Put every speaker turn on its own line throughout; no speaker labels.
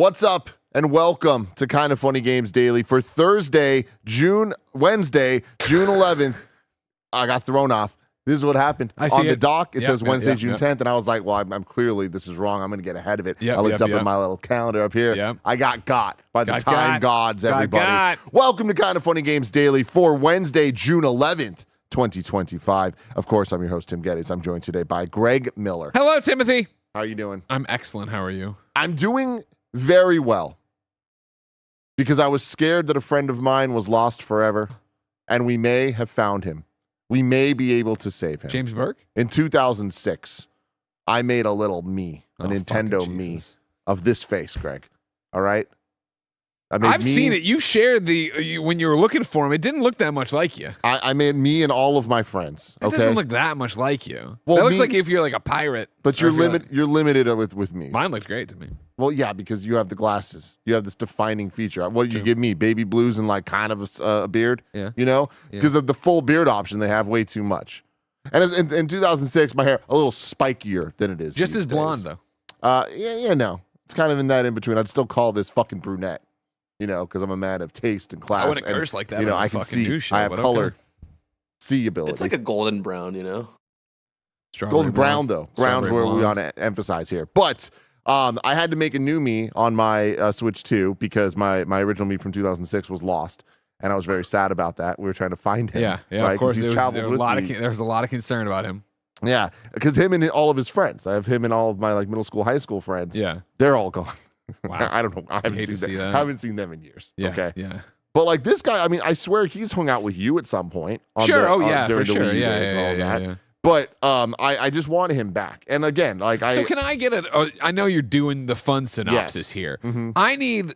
What's up, and welcome to Kind of Funny Games Daily for Wednesday, June 11th. I got thrown off. This is what happened. On the doc, it says Wednesday, June 10th, and I was like, well, I'm clearly, this is wrong. I'm going to get ahead of it. I looked up at my little calendar up here. I got by the time gods, everybody. Welcome to Kind of Funny Games Daily for Wednesday, June 11th, 2025. Of course, I'm your host, Tim Geddes. I'm joined today by Greg Miller.
Hello, Timothy.
How are you doing?
I'm excellent. How are you?
I'm doing very well because I was scared that a friend of mine was lost forever, and we may have found him. We may be able to save him.
James Burke?
In 2006, I made a little me, a Nintendo me of this face, Greg. All right?
I've seen it. You shared when you were looking for him. It didn't look that much like you.
I made me and all of my friends.
It doesn't look that much like you. Well, that looks like if you're like a pirate.
But you're limited with me.
Mine looked great to me.
Well, yeah, because you have the glasses. You have this defining feature. What did you give me? Baby blues and like kind of a beard? Yeah. You know? Because of the full beard option, they have way too much. And in 2006, my hair a little spikier than it is.
Just as blonde, though.
No. It's kind of in that in between. I'd still call this fucking brunette. You know, because I'm a man of taste and class.
I wouldn't curse like that.
You know, I can see. I have color, see ability.
It's like a golden brown, you know.
Golden brown, though. Brown's where we want to emphasize here. But I had to make a new me on my Switch 2 because my original me from 2006 was lost, and I was very sad about that. We were trying to find him.
Yeah,
right?
Of course.
There
was a lot of concern about him.
Yeah, because him and all of his friends. I have him and all of my middle school, high school friends.
Yeah,
they're all gone.
Wow.
I don't know. I haven't seen them in years. Yeah, okay. Yeah. But like this guy, I mean, I swear he's hung out with you at some point.
Sure.
During the Wii days and all that. Yeah. But I just wanted him back. And again, So
can I get I know you're doing the fun synopsis here. Mm-hmm. I need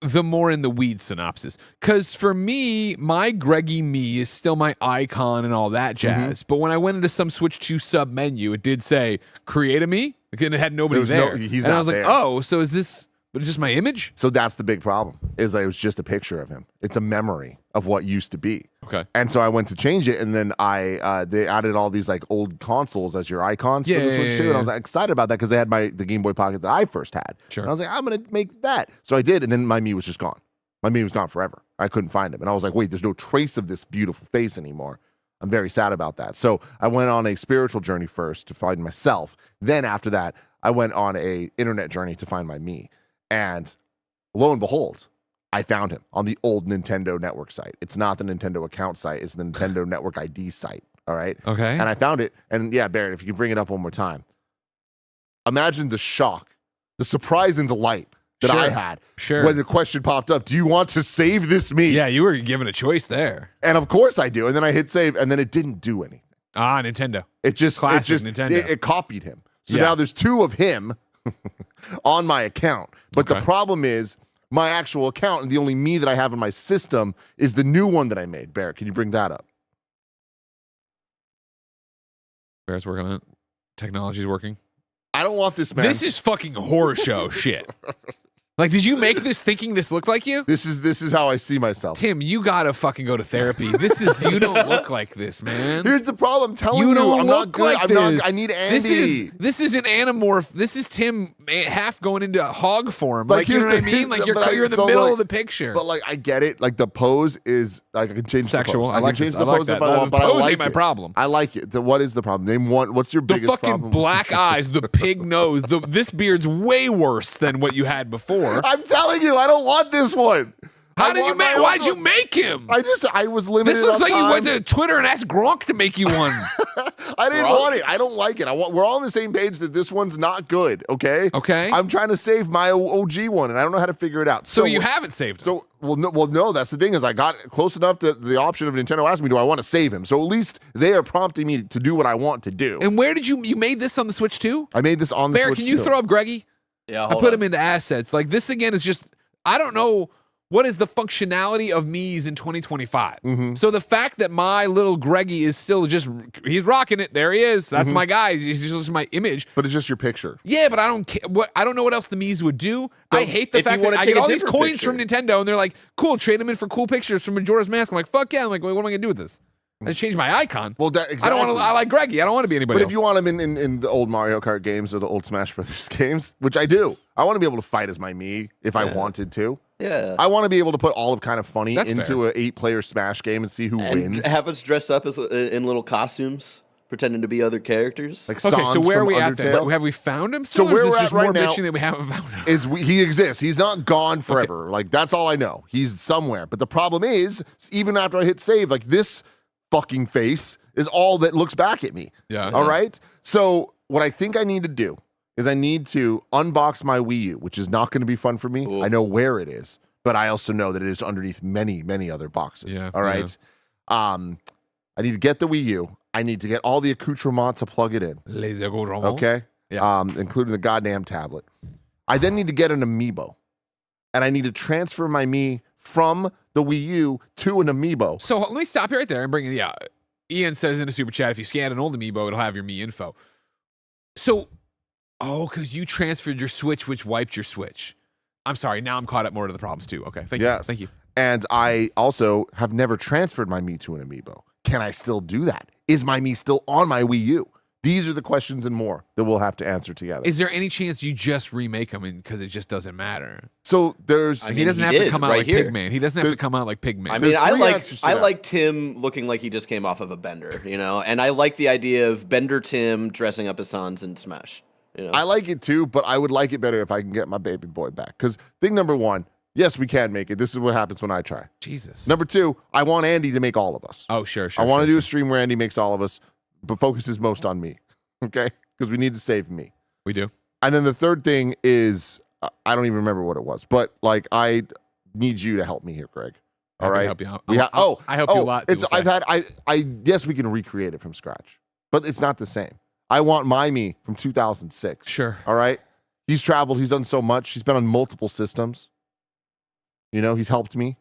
the more in the weed synopsis. Because for me, my Greggy me is still my icon and all that jazz. Mm-hmm. But when I went into some Switch 2 sub menu, it did say create a me. Again, it had nobody there.
He's
and
not
I was like,
there.
oh, so is this just my image?
So that's the big problem, is that it was just a picture of him. It's a memory of what used to be.
Okay.
And so I went to change it, and then they added all these like old consoles as your icons for the Switch 2, and I was like, excited about that because they had the Game Boy Pocket that I first had.
Sure.
And I was like, I'm going to make that. So I did, and then my me was just gone. My me was gone forever. I couldn't find him. And I was like, wait, there's no trace of this beautiful face anymore. I'm very sad about that. So I went on a spiritual journey first to find myself. Then after that, I went on a internet journey to find my me. And lo and behold, I found him on the old Nintendo Network site. It's not the Nintendo account site. It's the Nintendo Network ID site. All right?
Okay.
And I found it. And yeah, Barrett, if you can bring it up one more time. Imagine the shock, the surprise and delight that I had when the question popped up, do you want to save this me?
Yeah, you were given a choice there.
And of course I do. And then I hit save, and then it didn't do anything.
Nintendo.
It just
Nintendo.
It copied him. So now there's two of him on my account. But the problem is my actual account and the only me that I have in my system is the new one that I made. Barrett, can you bring that up?
Barrett's working on it. Technology's working.
I don't want this, man.
This is fucking horror show shit. Like, did you make this thinking this looked like you?
This is how I see myself.
Tim, you gotta fucking go to therapy. You don't look like this, man.
Here's the problem. I'm telling you, I'm not good. I need Andy.
This is an anamorph. This is Tim half going into hog form. Like you know what I mean? Like you're in the middle of the picture.
But like I get it. Like the pose is like I can change
sexual.
The pose. I can change the pose if I want, but I like
my problem.
I like it. What is the problem? Name one. What's your biggest problem?
The fucking black eyes, the pig nose. This beard's way worse than what you had before.
I'm telling you, I don't want this one.
Why'd you make him?
I was limited.
This looks
on
like
time.
you went to Twitter and asked Gronk to make you one.
I didn't want it. I don't like it. We're all on the same page that this one's not good. Okay.
Okay.
I'm trying to save my OG one, and I don't know how to figure it out.
So you haven't saved him.
No. That's the thing is I got close enough to the option of Nintendo asked me, do I want to save him? So at least they are prompting me to do what I want to do.
And where did you made this on the Switch too?
I made this on the Switch.
Can you throw up Greggy?
Yeah.
I put him into assets. Like this again is just I don't know. What is the functionality of Mii's in 2025? Mm-hmm. So the fact that my little Greggy is still he's rocking it. There he is. That's my guy. He's just my image.
But it's just your picture.
Yeah, but I don't care. I don't know what else the Mii's would do. I hate the fact that I get all these coins from Nintendo and they're like, cool, trade them in for cool pictures from Majora's Mask. I'm like, fuck yeah. I'm like, wait, what am I going to do with this? I just changed my icon.
Well, exactly.
I like Greggy. I don't want to be anybody else.
But if you want him in the old Mario Kart games or the old Smash Brothers games, which I do, I want to be able to fight as my Mii if I wanted to.
Yeah.
I want to be able to put all of Kind of Funny into an 8-player Smash game and see who wins.
Have us dress up as in little costumes, pretending to be other characters.
Like
okay, so where are we at
Undertale?
then? Have we found him still?
So where
we're
at
just
right
more
now
bitching that we haven't found him?
He exists. He's not gone forever. Okay. Like, that's all I know. He's somewhere. But the problem is, even after I hit save, like, this fucking face is all that looks back at me.
Yeah.
All right? So what I think I need to do is I need to unbox my Wii U, which is not going to be fun for me. Ooh. I know where it is, but I also know that it is underneath many, many other boxes.
Yeah,
all right? Yeah. I need to get the Wii U. I need to get all the accoutrements to plug it in.
Les accoutrements.
Okay?
Yeah.
Including the goddamn tablet. I then need to get an Amiibo. And I need to transfer my Mii from the Wii U to an Amiibo.
So let me stop you right there and bring it. Yeah. Ian says in a super chat, if you scan an old Amiibo, it'll have your Mii info. So, because you transferred your Switch, which wiped your Switch. I'm sorry. Now I'm caught up more to the problems too. Okay. Thank you. Thank you.
And I also have never transferred my Mii to an Amiibo. Can I still do that? Is my Mii still on my Wii U? These are the questions and more that we'll have to answer together.
Is there any chance you just remake them because it just doesn't matter?
So there's...
he doesn't have to come out like Pigman. He doesn't have to come out like Pigman.
I mean, I like Tim looking like he just came off of a bender, you know? And I like the idea of Bender Tim dressing up as Sans in Smash. You know?
I like it too, but I would like it better if I can get my baby boy back. Because thing number one, yes, we can make it. This is what happens when I try.
Jesus.
Number two, I want Andy to make all of us.
Oh, sure.
I want to do a stream where Andy makes all of us, but focuses most on me. Okay? Because we need to save me.
We do.
And then the third thing is, I don't even remember what it was, but like, I need you to help me here, Greg. All right?
Help you out.
I
help you a lot.
Yes, we can recreate it from scratch, but it's not the same. I want my Mii from 2006.
Sure.
All right? He's traveled. He's done so much. He's been on multiple systems. You know, he's helped me.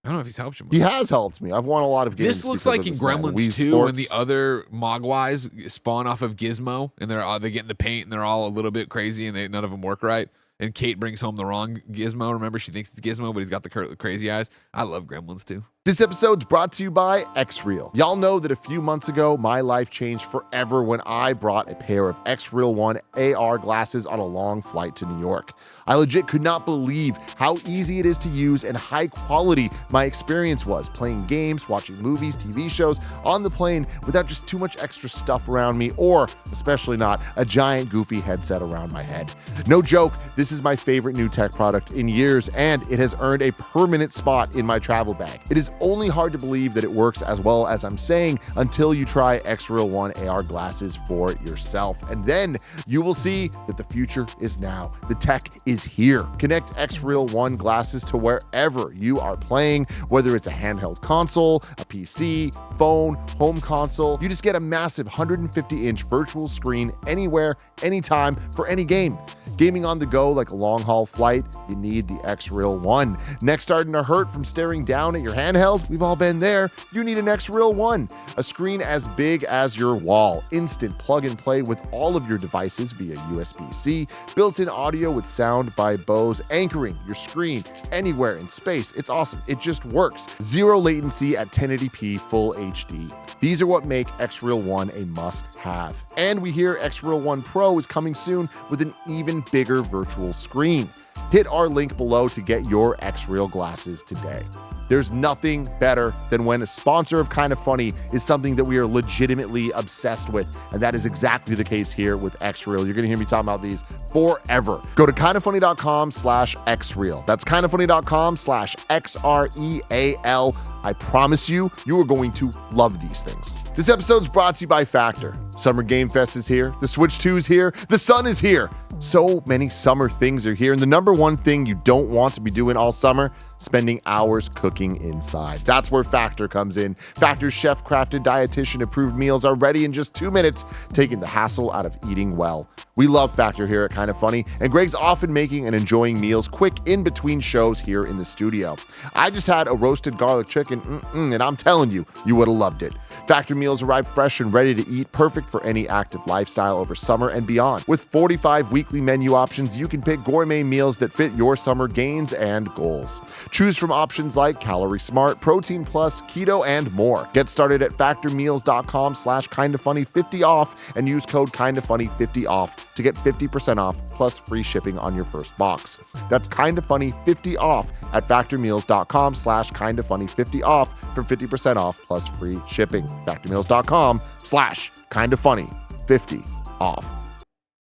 I don't know if he's helped you.
He has helped me. I've won a lot of games.
This looks like in Gremlins 2 when the other Mogwais spawn off of Gizmo and they get in the paint and they're all a little bit crazy and none of them work right. And Kate brings home the wrong Gizmo. Remember, she thinks it's Gizmo, but he's got the crazy eyes. I love Gremlins too.
This episode's brought to you by X-Reel. Y'all know that a few months ago, my life changed forever when I brought a pair of X-Reel 1 AR glasses on a long flight to New York. I legit could not believe how easy it is to use and high quality my experience was playing games, watching movies, TV shows on the plane without just too much extra stuff around me or, especially not, a giant goofy headset around my head. No joke, this is my favorite new tech product in years and it has earned a permanent spot in my travel bag. It is only hard to believe that it works as well as I'm saying until you try X-Reel 1 AR glasses for yourself. And then you will see that the future is now. The tech is here. Connect X-Reel 1 glasses to wherever you are playing, whether it's a handheld console, a PC, phone, home console. You just get a massive 150-inch virtual screen anywhere, anytime, for any game. Gaming on the go like a long-haul flight, you need the X-Reel 1. Neck starting to hurt from staring down at your handheld? We've all been there. You need an X-Reel 1. A screen as big as your wall. Instant plug and play with all of your devices via USB-C. Built-in audio with sound by Bose, anchoring your screen anywhere in space. It's awesome. It just works. Zero latency at 1080p full HD. These are what make X-Reel 1 a must-have. And we hear X-Reel 1 Pro is coming soon with an even bigger virtual screen. Hit our link below to get your X-Reel glasses today. There's nothing better than when a sponsor of Kinda Funny is something that we are legitimately obsessed with, and that is exactly the case here with X-Reel. You're gonna hear me talking about these forever. Go to kindafunny.com/X-Reel. That's kindafunny.com/XREAL. I promise you, you are going to love these things. This episode's brought to you by Factor. Summer Game Fest is here. The Switch 2 is here. The sun is here. So many summer things are here. And the number one thing you don't want to be doing all summer, spending hours cooking inside. That's where Factor comes in. Factor's chef-crafted, dietitian-approved meals are ready in just 2 minutes, taking the hassle out of eating well. We love Factor here at Kinda Funny, and Greg's often making and enjoying meals quick in between shows here in the studio. I just had a roasted garlic chicken, and I'm telling you, you would have loved it. Factor meals arrive fresh and ready to eat, perfect for any active lifestyle over summer and beyond. With 45 weekly menu options, you can pick gourmet meals that fit your summer gains and goals. Choose from options like Calorie Smart, Protein Plus, Keto, and more. Get started at factormeals.com/kindafunny50 off and use code kindafunny50 off to get 50% off plus free shipping on your first box. That's kindafunny50 off at factormeals.com/kindafunny50 off for 50% off plus free shipping. Factormeals.com/kindafunny50 off.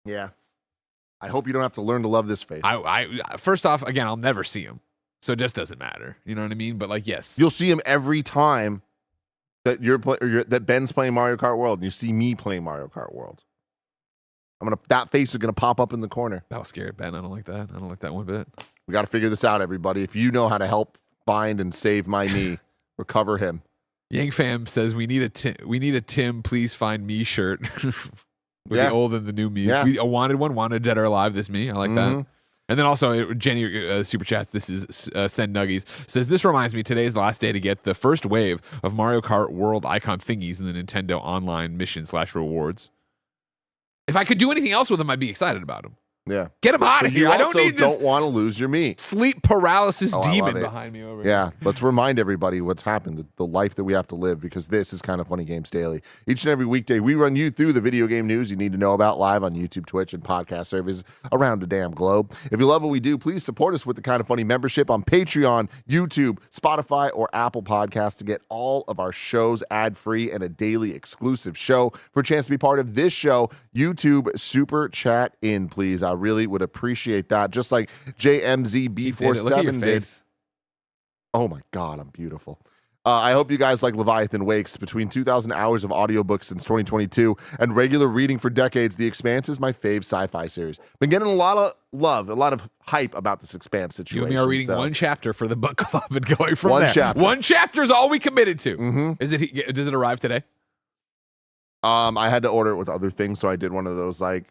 Yeah. I hope you don't have to learn to love this face.
I first off, again, I'll never see him, so it just doesn't matter. You know what I mean? But like, yes,
you'll see him every time that that Ben's playing Mario Kart World, and you see me playing Mario Kart World. That face is gonna pop up in the corner.
That'll scare Ben. I don't like that. I don't like that one bit.
We got to figure this out, everybody. If you know how to help find and save my knee, recover him.
Yang Fam says we need a Tim. Please find me shirt. With the old and the new me.
Yeah.
I wanted one. Wanted Dead or Alive. This me. I like that. And then also Jenny super chats. This is Send Nuggies says this reminds me today is the last day to get the first wave of Mario Kart World icon thingies in the Nintendo Online mission/rewards. If I could do anything else with them, I'd be excited about them.
Yeah,
get them out of here. I don't need this.
Don't want to lose your meat.
Sleep paralysis demon behind me over here.
Yeah, let's remind everybody what's happened, the life that we have to live, because this is Kind of Funny Games Daily. Each and every weekday, we run you through the video game news you need to know about live on YouTube, Twitch, and podcast services around the damn globe. If you love what we do, please support us with the Kind of Funny membership on Patreon, YouTube, Spotify, or Apple Podcasts to get all of our shows ad-free and a daily exclusive show. For a chance to be part of this show, YouTube super chat in, please. I really would appreciate that. Just like JMZB47 did. Oh my God, I'm beautiful. I hope you guys like Leviathan Wakes. Between 2,000 hours of audiobooks since 2022 and regular reading for decades, The Expanse is my fave sci-fi series. Been getting a lot of love, a lot of hype about this Expanse situation.
You and me are reading one chapter for the book club and going from
one
there.
Chapter.
One chapter is all we committed to.
Mm-hmm.
Does it arrive today?
I had to order it with other things, so I did one of those I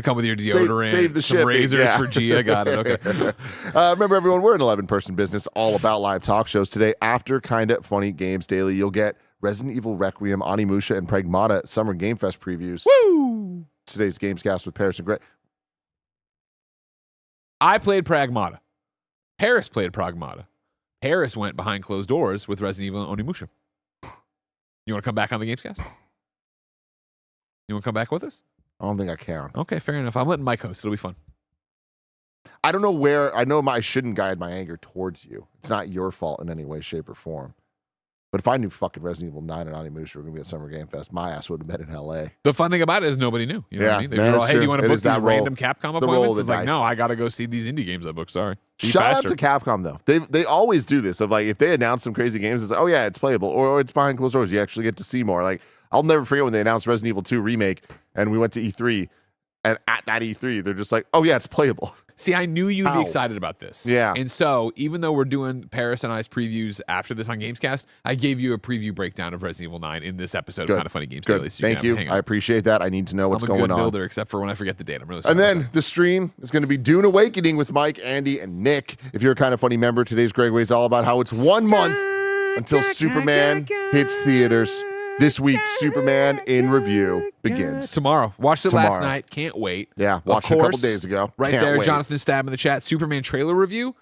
come with your deodorant,
save the
some razors for Gia. Got it. Okay.
Remember, everyone, we're an 11-person business all about live talk shows. Today, after Kinda Funny Games Daily, you'll get Resident Evil Requiem, Onimusha, and Pragmata Summer Game Fest previews.
Woo!
Today's Gamescast with Paris and Greg.
I played Pragmata. Paris played Pragmata. Paris went behind closed doors with Resident Evil and Onimusha. You want to come back on the Gamescast? You want to come back with us?
I don't think I can.
Okay, fair enough. I'm letting Mike host. It'll be fun.
I don't know where. I know I shouldn't guide my anger towards you. It's not your fault in any way, shape, or form. But if I knew fucking Resident Evil 9 and Onimusha were going to be at Summer Game Fest, my ass would have been in L.A.
The fun thing about it is nobody knew. You know what I mean? They were all, hey, do you want to book these random Capcom appointments? It's like, no, I got to go see these indie games I booked. Sorry.
Shout out to Capcom, though. They always do this. Of if they announce some crazy games, it's like, oh, yeah, it's playable. Or it's behind closed doors. You actually get to see more. I'll never forget when they announced Resident Evil 2 Remake, and we went to E3. And at that E3, they're just like, oh, yeah, it's playable.
See, I knew you'd be excited about this.
Yeah.
And so, even though we're doing Paris and I's previews after this on Gamescast, I gave you a preview breakdown of Resident Evil 9 in this episode of Kind of Funny Games Daily. So
Thank you. I appreciate that. I need to know what's going on.
I'm a good builder, except for when I forget the date. I'm really sorry.
And then the stream is going to be Dune Awakening with Mike, Andy, and Nick. If you're a Kind of Funny member, today's Greg Way is all about how it's 1 month until Superman hits theaters. This week, Superman in Review begins.
Tomorrow. Watched it last night. Can't wait.
Yeah, watched it a couple days ago.
Right
Can't
there,
wait.
Jonathan Stab in the chat. Superman trailer review.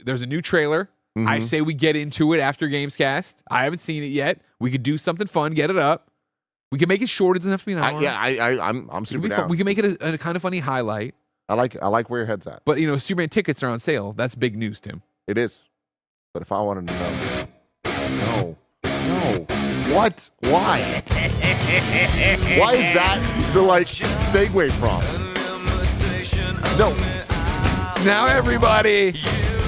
There's a new trailer. Mm-hmm. I say we get into it after Gamescast. I haven't seen it yet. We could do something fun, get it up. We can make it short. It doesn't have to be an hour.
I'm super down.
We can make it a Kind of Funny highlight.
I like where your head's at.
But, Superman tickets are on sale. That's big news, Tim.
It is. But if I wanted to know. No. What? Why? Why is that the segue prompt? No.
Now everybody,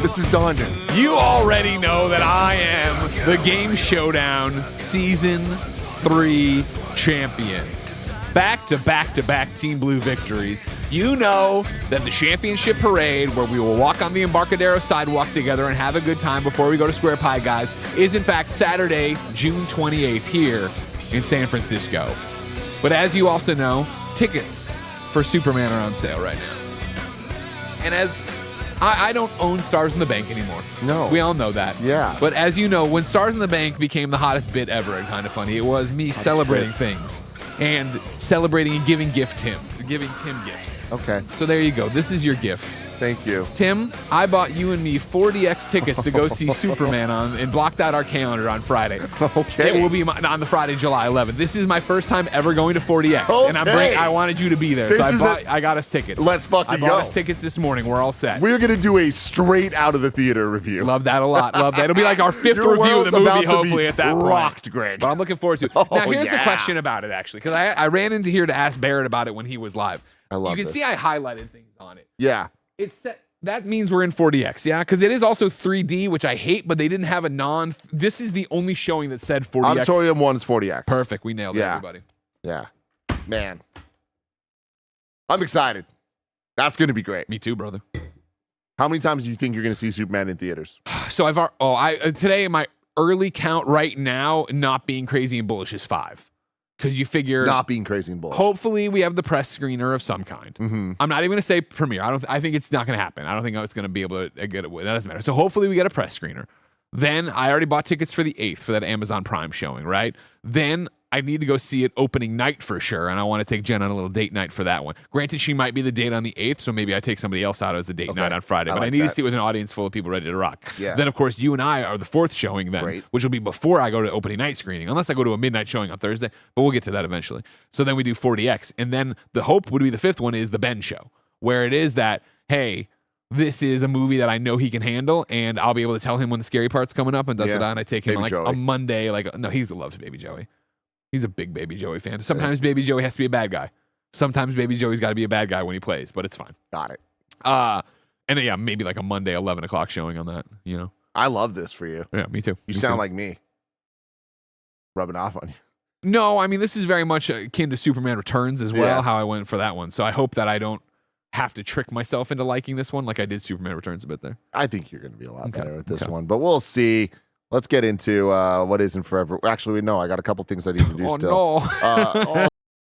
this is done.
You already know that I am the Game Showdown Season 3 champion. Back-to-back-to-back Team Blue victories. You know that the championship parade, where we will walk on the Embarcadero sidewalk together and have a good time before we go to Square Pie Guys, is in fact Saturday, June 28th here in San Francisco. But as you also know, tickets for Superman are on sale right now. And as I don't own Stars in the Bank anymore.
No.
We all know that.
Yeah.
But as you know, when Stars in the Bank became the hottest bit ever and Kind of Funny, it was me celebrating things. And celebrating and giving Tim gifts.
Okay.
So there you go. This is your gift.
Thank you.
Tim, I bought you and me 4DX tickets to go see Superman and blocked out our calendar on Friday.
Okay.
It will be on the Friday, July 11th. This is my first time ever going to 4DX, and I wanted you to be there, I got us tickets.
Let's fucking go.
I bought us tickets this morning. We're all set.
We're gonna do a straight out of the theater review.
Love that a lot. Love that. It'll be like our 5th review of the movie, hopefully at that
rocked,
point.
Greg.
But I'm looking forward to it. Now, here's the question about it, actually, because I ran into here to ask Barrett about it when he was live.
I love
You can see I highlighted things on it.
Yeah.
That means we're in 4DX, yeah? Because it is also 3D, which I hate, but they didn't have a This is the only showing that said 4DX.
Auditorium 1's 4DX.
Perfect. We nailed it, everybody.
Yeah. Man. I'm excited. That's going to be great.
Me too, brother.
How many times do you think you're going to see Superman in theaters?
So today my early count right now, not being crazy and bullish, is 5. Because you figure
not being crazy and bullish.
Hopefully we have the press screener of some kind.
Mm-hmm.
I'm not even going to say premiere. I think it's not going to happen. I don't think it's going to be able to get it. That doesn't matter. So hopefully we get a press screener. Then I already bought tickets for the 8th for that Amazon Prime showing, right? Then I need to go see it opening night for sure, and I want to take Jen on a little date night for that one. Granted, she might be the date on the 8th, so maybe I take somebody else out as a date night on Friday, but I need to see it with an audience full of people ready to rock.
Yeah.
Then, of course, you and I are the 4th showing then, which will be before I go to opening night screening, unless I go to a midnight showing on Thursday, but we'll get to that eventually. So then we do 4DX, and then the hope would be the 5th one is the Ben show, where it is that, hey, this is a movie that I know he can handle, and I'll be able to tell him when the scary part's coming up, and and I take him on a Monday. No, he loves Baby Joey. He's a big Baby Joey fan. Sometimes Baby Joey has to be a bad guy. Sometimes Baby Joey's got to be a bad guy when he plays, but it's fine.
Got it.
And yeah, maybe like a Monday 11 o'clock showing on that, you know.
I love this for you.
Yeah, me too.
You sound like me. Rubbing off on you.
No, I mean, this is very much akin to Superman Returns as well, how I went for that one. So I hope that I don't have to trick myself into liking this one like I did Superman Returns a bit there.
I think you're going to be a lot better at this one, but we'll see. Let's get into what isn't forever. Actually, no, I got a couple things I need to do still.
No.